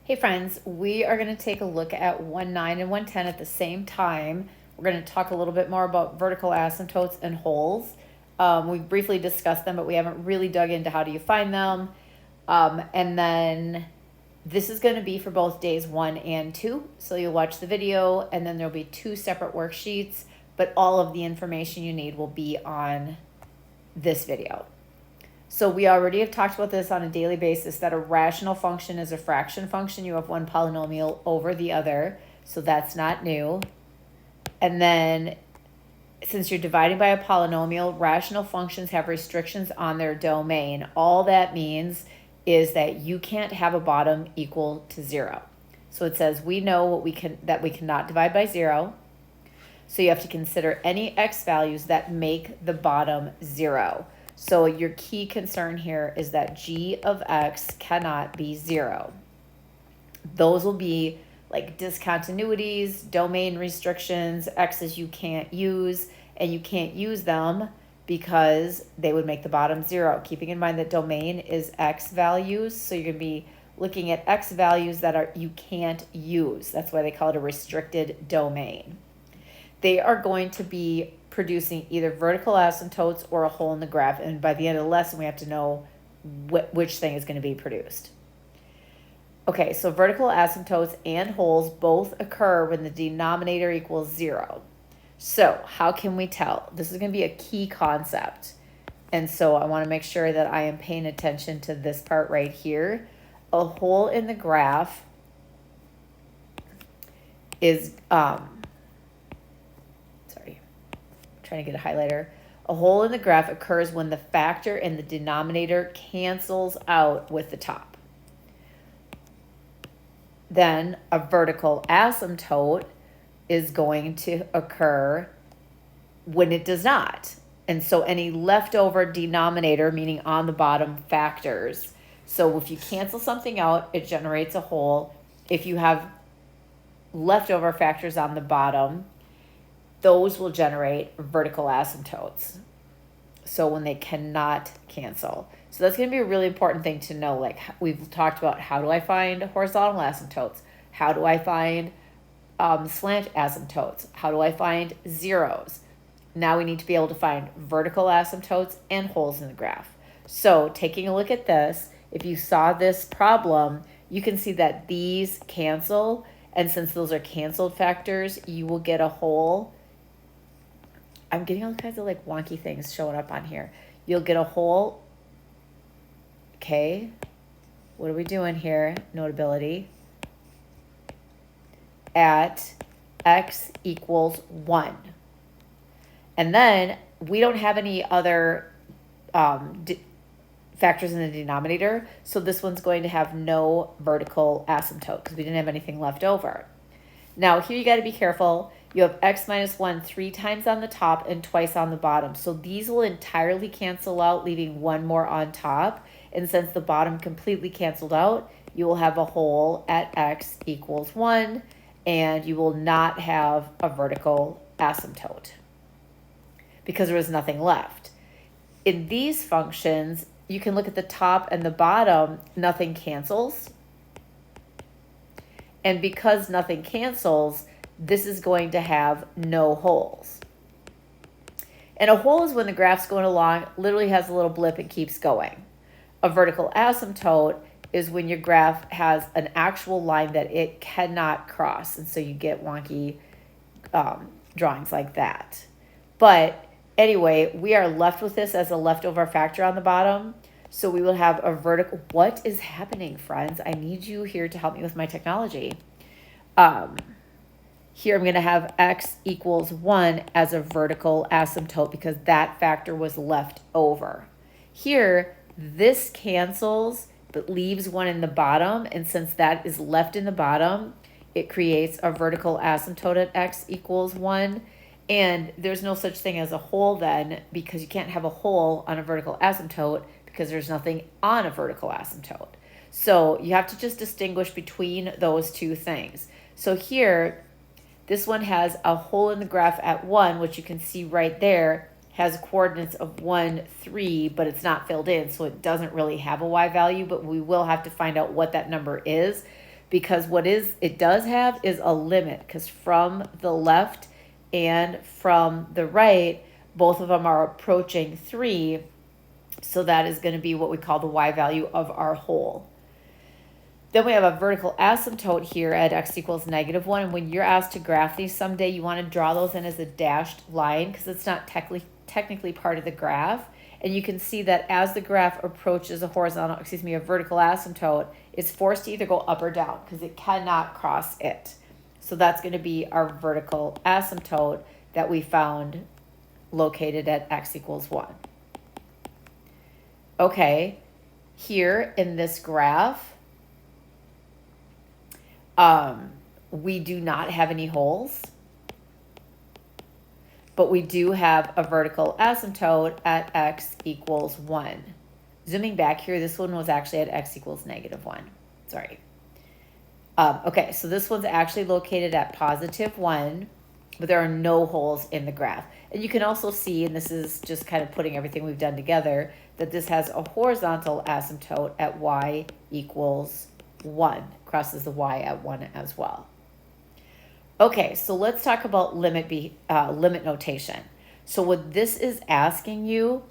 Hey friends, we are going to take a look at 1,9 and 110 at the same time. We're going to talk a little bit more about vertical asymptotes and holes. We briefly discussed them, but we haven't really dug into how do you find them. And then this is going to be for both days 1 and 2. So you'll watch the video and then there'll be 2 separate worksheets, but all of the information you need will be on this video. So we already have talked about this on a daily basis, that a rational function is a fraction function. You have one polynomial over the other, so that's not new. And then since you're dividing by a polynomial, rational functions have restrictions on their domain. All that means is that you can't have a bottom equal to 0. So it says we know that we cannot divide by 0. So you have to consider any x values that make the bottom 0. So your key concern here is that g of x cannot be 0. Those will be like discontinuities, domain restrictions, x's you can't use, and you can't use them because they would make the bottom 0. Keeping in mind that domain is x values, so you're going to be looking at x values that you can't use. That's why they call it a restricted domain. They are going to be producing either vertical asymptotes or a hole in the graph. And by the end of the lesson, we have to know which thing is going to be produced. Okay, so vertical asymptotes and holes both occur when the denominator equals 0. So how can we tell? This is going to be a key concept. And so I want to make sure that I am paying attention to this part right here. A hole in the graph is... trying to get a highlighter. A hole in the graph occurs when the factor in the denominator cancels out with the top. Then a vertical asymptote is going to occur when it does not. And so any leftover denominator, meaning on the bottom factors. So if you cancel something out, it generates a hole. If you have leftover factors on the bottom, those will generate vertical asymptotes. So when they cannot cancel. So that's going to be a really important thing to know. Like we've talked about, how do I find horizontal asymptotes? How do I find slant asymptotes? How do I find zeros? Now we need to be able to find vertical asymptotes and holes in the graph. So taking a look at this, if you saw this problem, you can see that these cancel. And since those are canceled factors, you will get a hole. I'm getting all kinds of like wonky things showing up on here. You'll get a hole. Okay. What are we doing here? Notability. At x equals 1. And then we don't have any other factors in the denominator. So this one's going to have no vertical asymptote because we didn't have anything left over. Now here you got to be careful. You have x minus 1 3 times on the top and twice on the bottom. So these will entirely cancel out, leaving one more on top. And since the bottom completely canceled out, you will have a hole at x equals 1, and you will not have a vertical asymptote because there was nothing left. In these functions, you can look at the top and the bottom, nothing cancels. And because nothing cancels, this is going to have no holes. And a hole is when the graph's going along, literally has a little blip and keeps going. A vertical asymptote is when your graph has an actual line that it cannot cross. And so you get wonky drawings like that. But anyway, we are left with this as a leftover factor on the bottom. So we will have a vertical. What is happening, friends? I need you here to help me with my technology. Here I'm going to have x equals 1 as a vertical asymptote because that factor was left over. Here, this cancels but leaves 1 in the bottom. And since that is left in the bottom, it creates a vertical asymptote at x equals 1. And there's no such thing as a hole then, because you can't have a hole on a vertical asymptote because there's nothing on a vertical asymptote. So you have to just distinguish between those two things. So here, this one has a hole in the graph at 1, which you can see right there, has coordinates of 1, 3, but it's not filled in, so it doesn't really have a y value, but we will have to find out what that number is because it does have is a limit, because from the left and from the right, both of them are approaching 3. So that is going to be what we call the y value of our whole. Then we have a vertical asymptote here at x equals -1. And when you're asked to graph these someday, you want to draw those in as a dashed line because it's not technically part of the graph. And you can see that as the graph approaches a vertical asymptote, it's forced to either go up or down because it cannot cross it. So that's going to be our vertical asymptote that we found located at x equals 1. Okay, here in this graph, we do not have any holes, but we do have a vertical asymptote at x equals 1. Zooming back here, this one was actually at x equals -1. Sorry. Okay, so this one's actually located at +1, but there are no holes in the graph. And you can also see, and this is just kind of putting everything we've done together, that this has a horizontal asymptote at y equals 1. Crosses the y at 1 as well. Okay, so let's talk about limit notation. So what this is asking you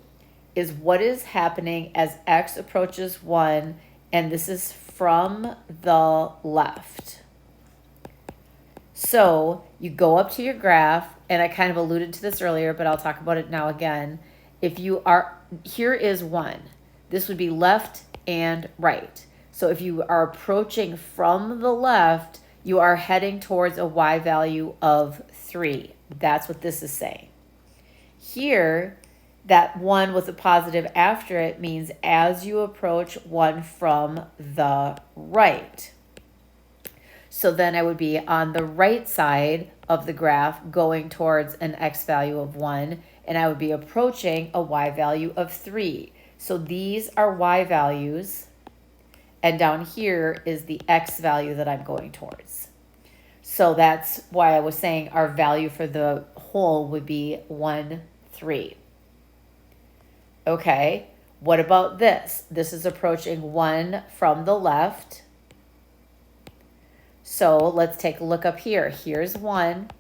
is what is happening as x approaches 1, and this is from the left. So you go up to your graph, and I kind of alluded to this earlier, but I'll talk about it now again. Here is 1. This would be left and right. So if you are approaching from the left, you are heading towards a y value of 3. That's what this is saying. Here, that 1 with a positive after it means as you approach 1 from the right. So then I would be on the right side of the graph going towards an x value of 1, and I would be approaching a y value of 3. So these are y values, and down here is the x value that I'm going towards. So that's why I was saying our value for the whole would be 1, 3. Okay, what about this? This is approaching 1 from the left. So let's take a look up here. Here's 1.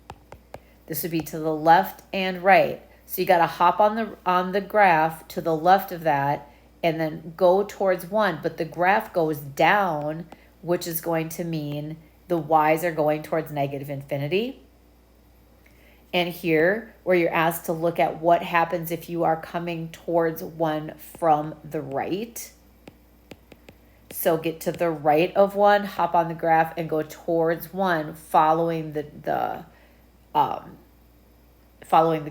This would be to the left and right. So you got to hop on the graph to the left of that and then go towards 1. But the graph goes down, which is going to mean the y's are going towards -infinity. And here, where you're asked to look at what happens if you are coming towards 1 from the right. So get to the right of 1, hop on the graph, and go towards 1, following the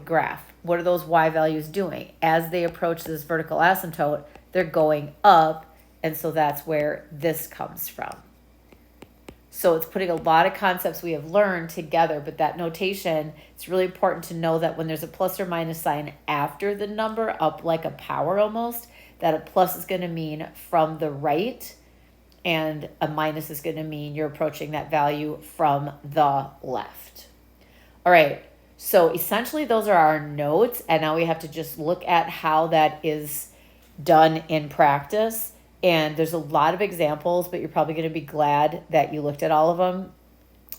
graph. What are those y values doing? As they approach this vertical asymptote, they're going up, and so that's where this comes from. So it's putting a lot of concepts we have learned together, but that notation, it's really important to know that when there's a plus or minus sign after the number, up like a power almost, that a plus is going to mean from the right, and a minus is going to mean you're approaching that value from the left. All right, so essentially those are our notes, and now we have to just look at how that is done in practice. And there's a lot of examples, but you're probably going to be glad that you looked at all of them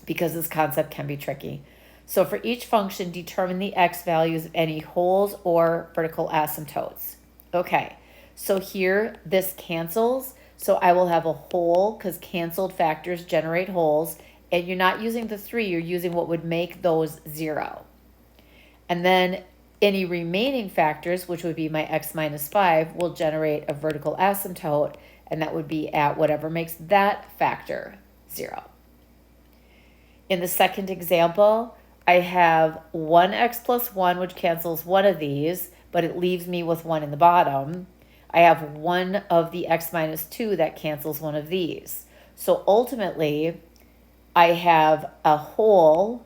because this concept can be tricky. So for each function, determine the x values of any holes or vertical asymptotes. Okay, so here this cancels. So I will have a hole because canceled factors generate holes. And you're not using the 3, you're using what would make those 0. And then any remaining factors, which would be my x minus 5, will generate a vertical asymptote, and that would be at whatever makes that factor 0. In the second example, I have 1x plus 1, which cancels one of these, but it leaves me with 1 in the bottom. I have 1 of the x minus 2 that cancels one of these. So ultimately, I have a hole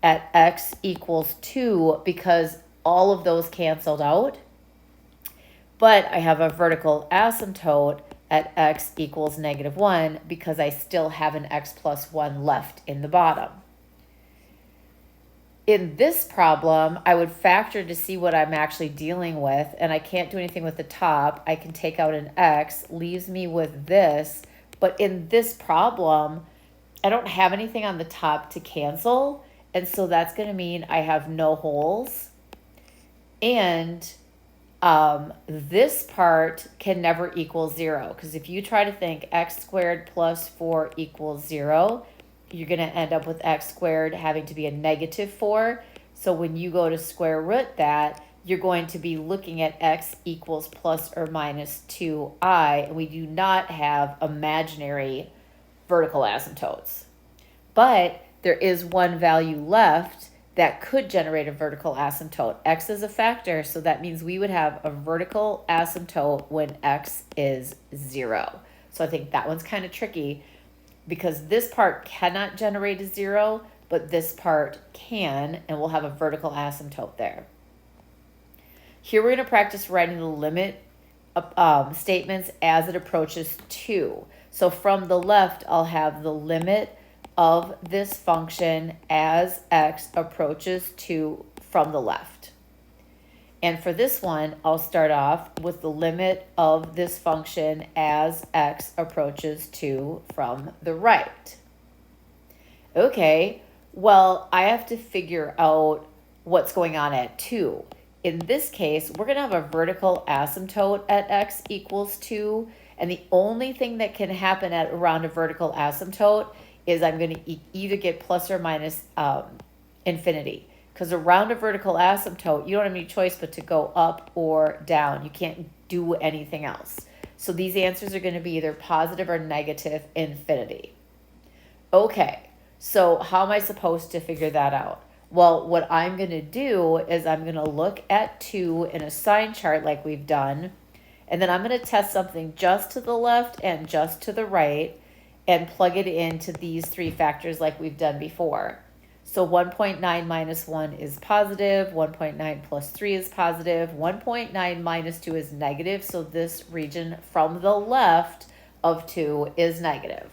at x equals 2 because all of those canceled out. But I have a vertical asymptote at x equals -1 because I still have an x plus 1 left in the bottom. In this problem, I would factor to see what I'm actually dealing with, and I can't do anything with the top. I can take out an x, leaves me with this, But in this problem, I don't have anything on the top to cancel. And so that's going to mean I have no holes. And this part can never equal 0. Because if you try to think x squared plus 4 equals 0, you're going to end up with x squared having to be a negative 4. So when you go to square root that, you're going to be looking at x equals plus or minus 2i. And we do not have imaginary vertical asymptotes. But there is one value left that could generate a vertical asymptote. X is a factor, so that means we would have a vertical asymptote when x is 0. So I think that one's kind of tricky because this part cannot generate a 0, but this part can, and we'll have a vertical asymptote there. Here we're going to practice writing the limit statements as it approaches 2. So from the left, I'll have the limit of this function as x approaches 2 from the left. And for this one, I'll start off with the limit of this function as x approaches 2 from the right. Okay, well, I have to figure out what's going on at 2. In this case, we're going to have a vertical asymptote at x equals 2. And the only thing that can happen at around a vertical asymptote is I'm going to either get plus or minus infinity. Because around a vertical asymptote, you don't have any choice but to go up or down. You can't do anything else. So these answers are going to be either positive or negative infinity. Okay, so how am I supposed to figure that out? Well, what I'm going to do is I'm going to look at 2 in a sign chart like we've done. And then I'm going to test something just to the left and just to the right and plug it into these 3 factors like we've done before. So 1.9 minus 1 is positive, 1.9 plus 3 is positive, 1.9 minus 2 is negative, so this region from the left of 2 is negative.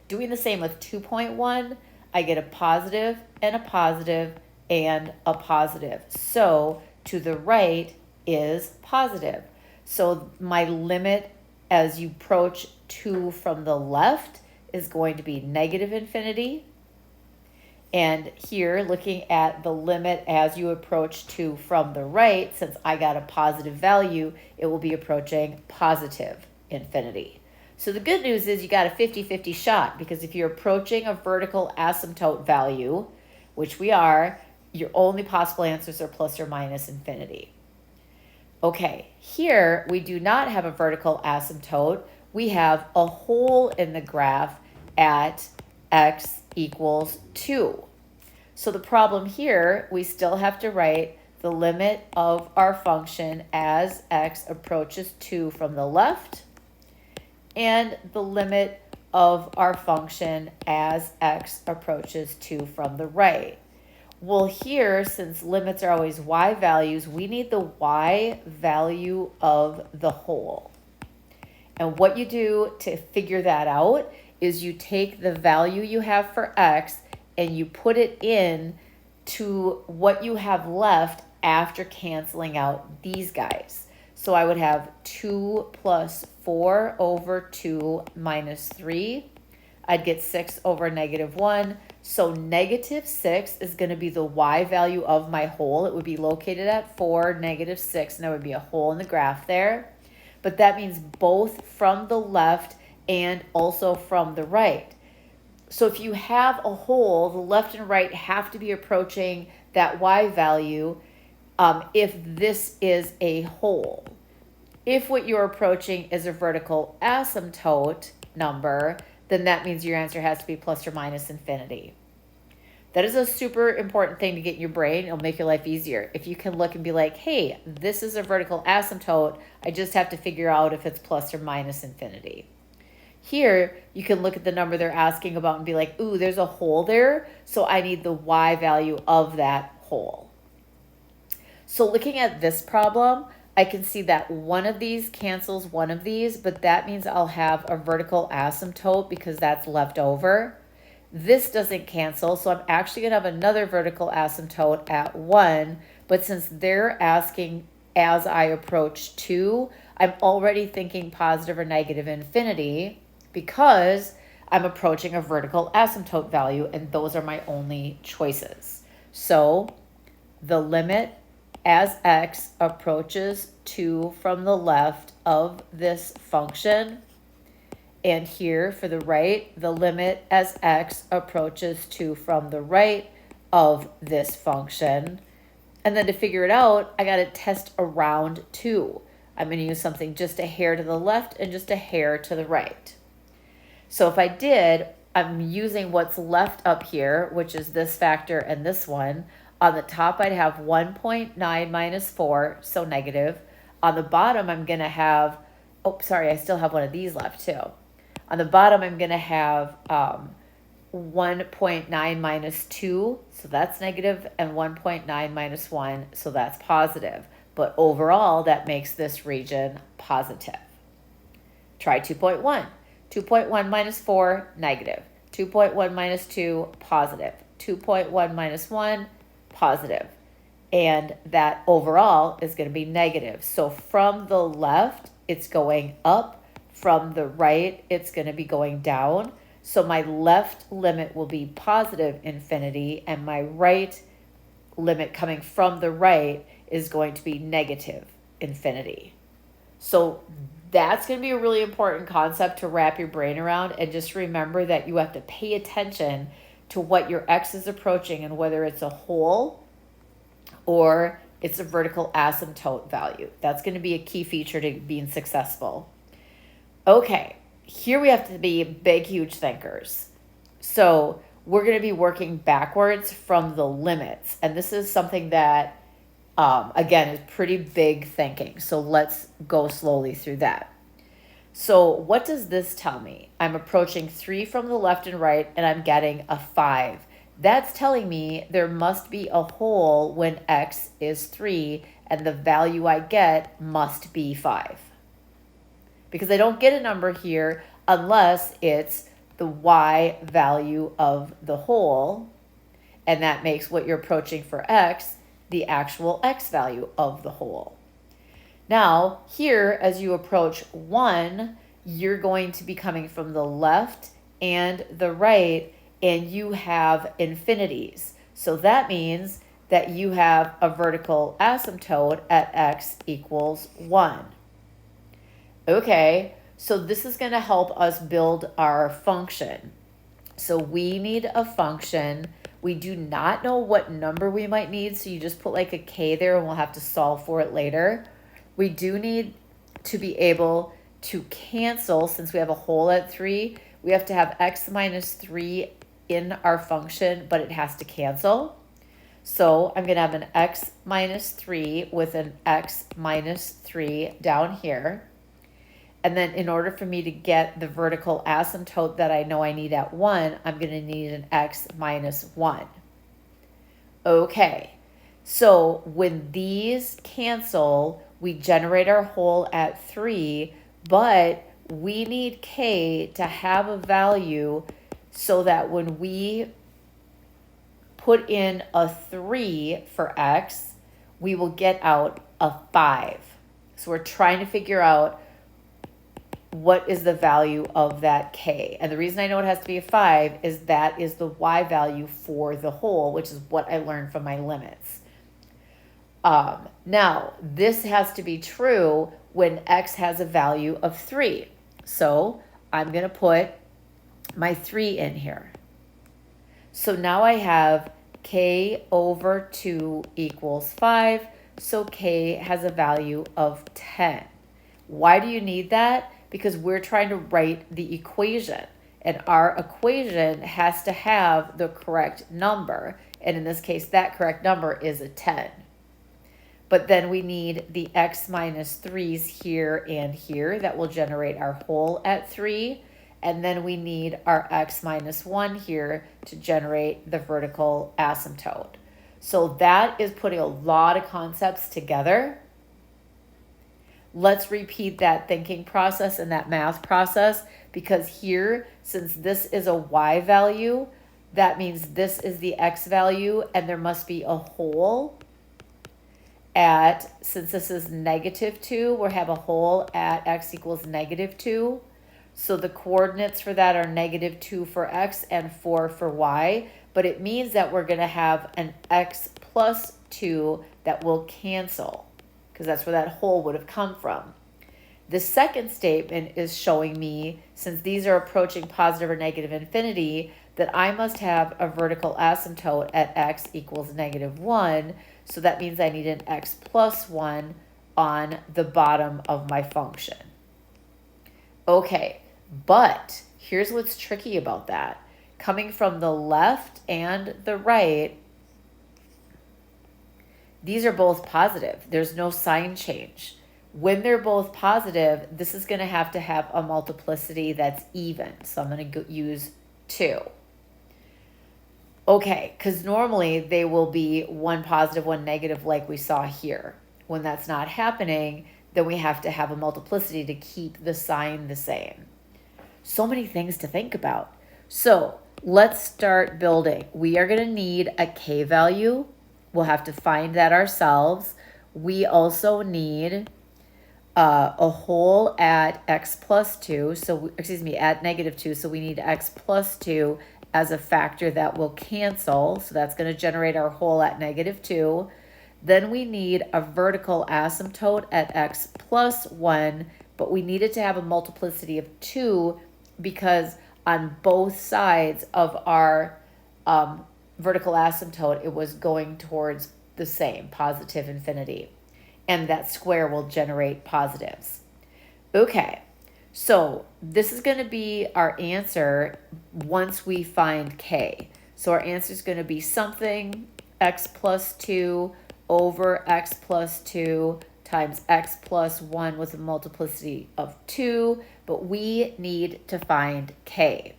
Doing the same with 2.1, I get a positive and a positive and a positive. So to the right is positive. So my limit as you approach 2 from the left is going to be negative infinity. And here, looking at the limit as you approach 2 from the right, since I got a positive value, it will be approaching positive infinity. So the good news is you got a 50-50 shot, because if you're approaching a vertical asymptote value, which we are, your only possible answers are plus or minus infinity. Okay, here we do not have a vertical asymptote. We have a hole in the graph at x equals 2. So the problem here, we still have to write the limit of our function as x approaches 2 from the left and the limit of our function as x approaches 2 from the right. Well, here, since limits are always y values, we need the y value of the hole. And what you do to figure that out is you take the value you have for x and you put it in to what you have left after canceling out these guys. So I would have 2 plus 4 over 2 minus 3. I'd get 6 over negative 1. So negative 6 is going to be the y value of my hole. It would be located at 4, negative 6, and there would be a hole in the graph there. But that means both from the left and also from the right. So if you have a hole, the left and right have to be approaching that y value if this is a hole. If what you're approaching is a vertical asymptote number, then that means your answer has to be plus or minus infinity. That is a super important thing to get in your brain. It'll make your life easier. If you can look and be like, hey, this is a vertical asymptote, I just have to figure out if it's plus or minus infinity. Here, you can look at the number they're asking about and be like, ooh, there's a hole there, so I need the y value of that hole. So looking at this problem, I can see that one of these cancels one of these, but that means I'll have a vertical asymptote because that's left over. This doesn't cancel, so I'm actually going to have another vertical asymptote at 1, but since they're asking as I approach 2, I'm already thinking positive or negative infinity. because I'm approaching a vertical asymptote value, and those are my only choices. So the limit as x approaches 2 from the left of this function, and here for the right, the limit as x approaches 2 from the right of this function. And then to figure it out, I got to test around 2. I'm going to use something just a hair to the left and just a hair to the right. So if I did, I'm using what's left up here, which is this factor and this one. On the top, I'd have 1.9 minus 4, so negative. On the bottom, I'm going to have, oh, sorry, I still have one of these left too. On the bottom, I'm going to have 1.9 minus 2, so that's negative, and 1.9 minus 1, so that's positive. But overall, that makes this region positive. Try 2.1. 2.1 minus 4, negative. 2.1 minus 2, positive. 2.1 minus 1, positive. And that overall is going to be negative. So from the left, it's going up. From the right, it's going to be going down. So my left limit will be positive infinity, and my right limit coming from the right is going to be negative infinity. So that's going to be a really important concept to wrap your brain around, and just remember that you have to pay attention to what your x is approaching and whether it's a whole or it's a vertical asymptote value. That's going to be a key feature to being successful. Okay, here we have to be big, huge thinkers. So we're going to be working backwards from the limits, and this is something that again, is pretty big thinking. So let's go slowly through that. So what does this tell me? I'm approaching 3 from the left and right, and I'm getting a 5. That's telling me there must be a whole when x is 3, and the value I get must be 5. Because I don't get a number here unless it's the y value of the whole, and that makes what you're approaching for x the actual x value of the whole. Now, here, as you approach 1, you're going to be coming from the left and the right, and you have infinities. So that means that you have a vertical asymptote at x equals 1. Okay, so this is going to help us build our function. So we need a function. We do not know what number we might need, so you just put like a k there and we'll have to solve for it later. We do need to be able to cancel, since we have a whole at 3. We have to have x minus 3 in our function, but it has to cancel. So I'm going to have an x minus 3 with an x minus 3 down here. And then in order for me to get the vertical asymptote that I know I need at 1, I'm going to need an x minus 1. Okay, so when these cancel, we generate our whole at 3, but we need k to have a value so that when we put in a 3 for x, we will get out a 5. So we're trying to figure out what is the value of that k. And the reason I know it has to be a 5 is that is the y value for the whole, which is what I learned from my limits. Now, this has to be true when x has a value of 3. So I'm going to put my 3 in here. So now I have k over 2 equals 5. So k has a value of 10. Why do you need that? Because we're trying to write the equation, and our equation has to have the correct number. And in this case, that correct number is a 10. But then we need the x minus 3's here and here that will generate our whole at 3. And then we need our x minus 1 here to generate the vertical asymptote. So that is putting a lot of concepts together. Let's repeat that thinking process and that math process, because here, since this is a y value, that means this is the x value, and there must be a whole at, since this is negative 2, we'll have a whole at x equals negative 2. So the coordinates for that are -2 for x and 4 for y, but it means that we're going to have an x plus 2 that will cancel, because that's where that hole would have come from. The second statement is showing me, since these are approaching positive or negative infinity, that I must have a vertical asymptote at x equals -1. So that means I need an x plus 1 on the bottom of my function. Okay, but here's what's tricky about that. Coming from the left and the right, these are both positive. There's no sign change. When they're both positive, this is going to have a multiplicity that's even. So I'm going to use 2. Okay, because normally they will be one positive, one negative like we saw here. When that's not happening, then we have to have a multiplicity to keep the sign the same. So many things to think about. So let's start building. We are going to need a k value. We'll have to find that ourselves. We also need a hole at x plus 2. So, at -2. So we need x plus 2 as a factor that will cancel. So that's going to generate our hole at -2. Then we need a vertical asymptote at x plus 1, but we needed to have a multiplicity of 2 because on both sides of our vertical asymptote, it was going towards the same, positive infinity. And that square will generate positives. Okay, so this is going to be our answer once we find k. So our answer is going to be something x plus 2 over x plus 2 times x plus 1 with a multiplicity of 2, but we need to find k.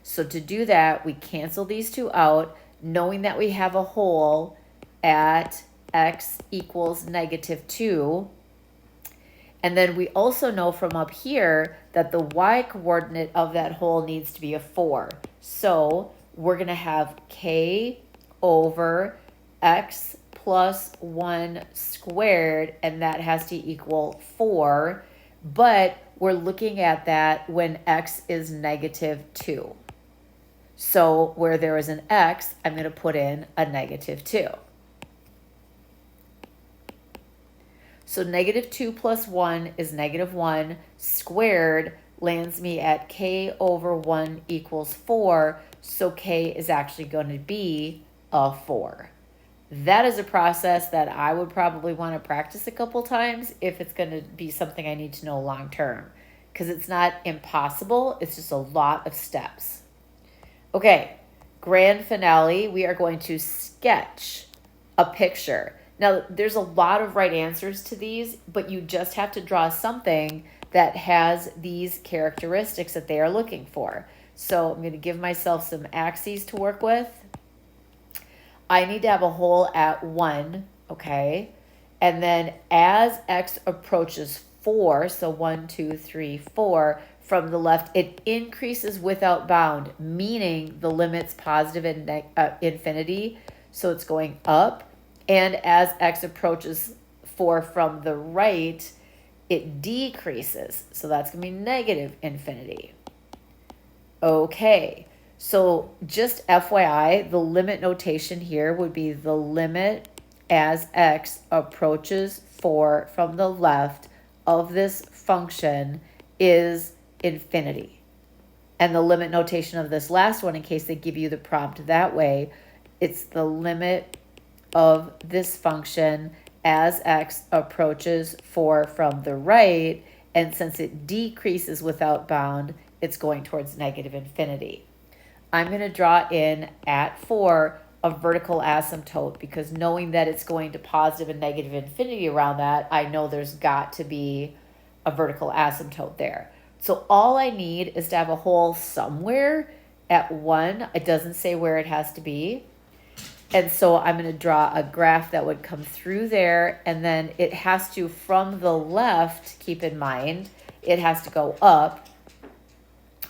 So to do that, we cancel these two out, knowing that we have a hole at x equals -2. And then we also know from up here that the y coordinate of that hole needs to be a 4. So we're going to have k over x plus 1 squared, and that has to equal 4. But we're looking at that when x is -2. So where there is an x, I'm going to put in a -2. So -2 plus 1 is -1 squared lands me at k over 1 equals 4. So k is actually going to be a 4. That is a process that I would probably want to practice a couple times if it's going to be something I need to know long term, because it's not impossible. It's just a lot of steps. Okay, grand finale. We are going to sketch a picture. Now, there's a lot of right answers to these, but you just have to draw something that has these characteristics that they are looking for. So I'm going to give myself some axes to work with. I need to have a hole at 1, okay? And then as x approaches 4, so 1, 2, 3, 4, from the left, it increases without bound, meaning the limit's positive and infinity, so it's going up. And as x approaches 4 from the right, it decreases. So that's going to be negative infinity. Okay, so just FYI, the limit notation here would be the limit as x approaches 4 from the left of this function is infinity. And the limit notation of this last one, in case they give you the prompt that way, it's the limit of this function as x approaches 4 from the right, and since it decreases without bound, it's going towards negative infinity. I'm going to draw in at 4 a vertical asymptote, because knowing that it's going to positive and negative infinity around that, I know there's got to be a vertical asymptote there. So all I need is to have a hole somewhere at 1. It doesn't say where it has to be. And so I'm going to draw a graph that would come through there, and then it has to, from the left, keep in mind, it has to go up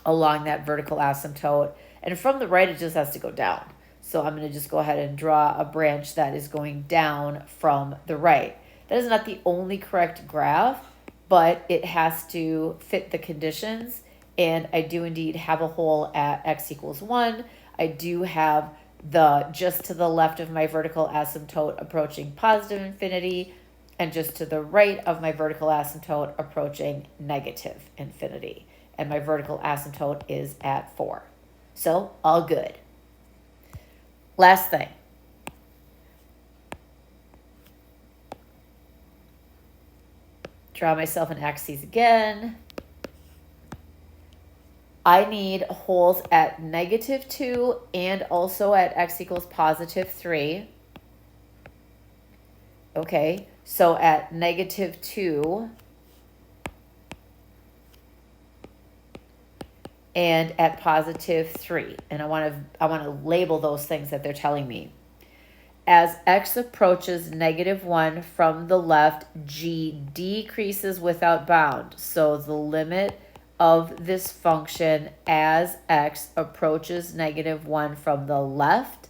along that vertical asymptote, and from the right, it just has to go down. So I'm going to just go ahead and draw a branch that is going down from the right. That is not the only correct graph, but it has to fit the conditions, and I do indeed have a hole at x equals 1. I do have just to the left of my vertical asymptote approaching positive infinity, and just to the right of my vertical asymptote approaching negative infinity. And my vertical asymptote is at 4. So all good. Last thing. Draw myself an axis again. I need holes at -2 and also at x equals +3. Okay, so at -2 and at +3. And I want to label those things that they're telling me. As x approaches -1 from the left, g decreases without bound. So the limit of this function as x approaches -1 from the left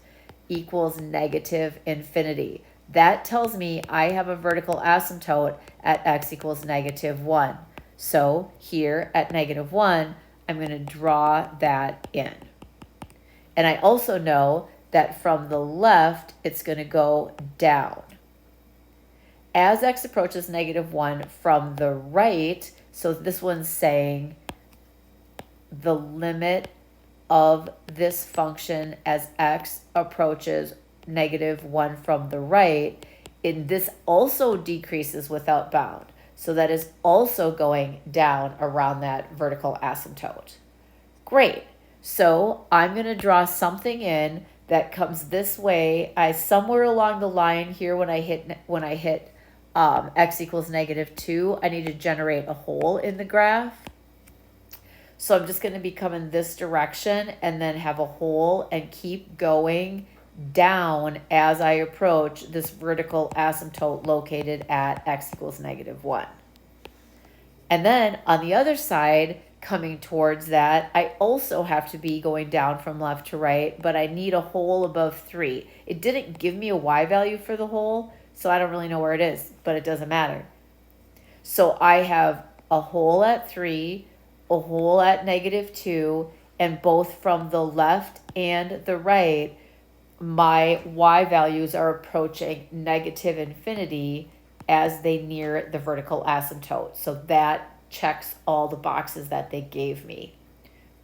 equals -infinity. That tells me I have a vertical asymptote at x equals -1. So here at -1, I'm going to draw that in. And I also know that from the left, it's going to go down. As x approaches -1 from the right, so this one's saying the limit of this function as x approaches -1 from the right, and this also decreases without bound. So that is also going down around that vertical asymptote. Great. So I'm going to draw something in that comes this way. Somewhere along the line here when I hit x equals -2, I need to generate a hole in the graph. So I'm just going to be coming this direction and then have a hole and keep going down as I approach this vertical asymptote located at x equals -1. And then on the other side, coming towards that, I also have to be going down from left to right, but I need a hole above 3. It didn't give me a y value for the hole, so I don't really know where it is, but it doesn't matter. So I have a hole at 3, a hole at -2, and both from the left and the right, my y values are approaching -infinity as they near the vertical asymptote. So that checks all the boxes that they gave me.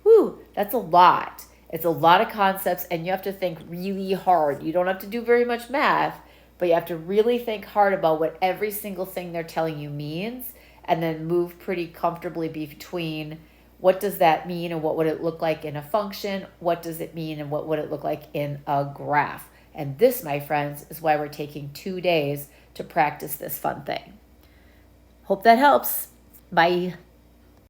Whew, that's a lot. It's a lot of concepts, and you have to think really hard. You don't have to do very much math, but you have to really think hard about what every single thing they're telling you means, and then move pretty comfortably between what does that mean and what would it look like in a function, what does it mean and what would it look like in a graph. And this, my friends, is why we're taking 2 days to practice this fun thing. Hope that helps. Bye.